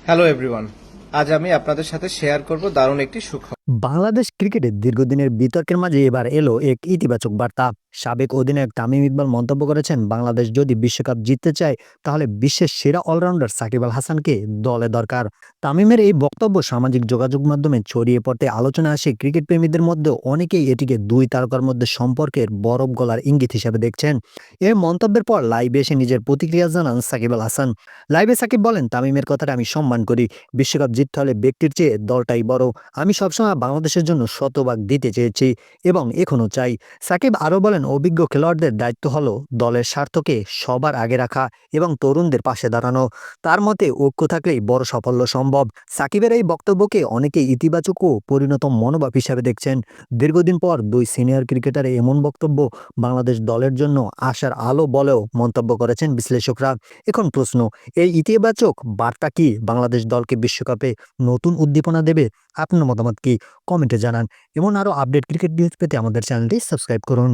Hello everyone. আজ আমি আপনাদের সাথে শেয়ার করব দারুণ একটি সুখবর। বাংলাদেশ ক্রিকেটের দীর্ঘদিনের বিতর্কের মাঝে এবার এলো এক ইতিবাচক বার্তা। সাবেক অধিনায়ক তামিম ইকবাল মন্তব্য করেছেন, বাংলাদেশ যদি বিশ্বকাপ জিততে চায় তাহলে বিশ্বের সেরা অলরাউন্ডার সাকিব আল হাসানকে দলে দরকার। তামিমের এই বক্তব্য সামাজিক যোগাযোগ মাধ্যমে ছড়িয়ে পড়তে আলোচনা আসে ক্রিকেট প্রেমীদের মধ্যে অনেকেই এটিকে দুই তারকার মধ্যে সম্পর্কের বরফ গলার ইঙ্গিত হিসেবে দেখছেন। এই মন্তব্যের পর লাইভে এসে নিজের প্রতিক্রিয়া জানান সাকিব আল হাসান। লাইভে সাকিব বলেন, তামিমের কথাটা আমি সম্মান করি। বিশ্বকাপ জিততে হলে ব্যক্তির চেয়ে দলটাই বড়। আমি সবসময় বাংলাদেশের জন্য শতভাগ দিতে চেয়েছি এবং এখনো চাই। সাকিব আরও বলেন, অভিজ্ঞ খেলোয়াড়দের দায়িত্ব হলো দলের স্বার্থকে সবার আগে রাখা এবং তরুণদের পাশে দাঁড়ানো। তার মতে ঐক্য থাকলেই বড় সাফল্য সম্ভব। সাকিবের এই বক্তব্যকে অনেকে ইতিবাচক ও পরিণত মনোভাব হিসাবে দেখছেন। দীর্ঘদিন পর দুই সিনিয়র ক্রিকেটারের এমন বক্তব্য বাংলাদেশ দলের জন্য আশার আলো বলেও মন্তব্য করেছেন বিশ্লেষকরা। এখন প্রশ্ন, এই ইতিবাচক বার্তা কি বাংলাদেশ দলকে বিশ্বকাপে নতুন উদ্দীপনা দেবে? আপনার মতামত কি? কমেন্টে জানান। এমন আরও আপডেট ক্রিকেট নিউজ পেতে আমাদের চ্যানেলটি সাবস্ক্রাইব করুন।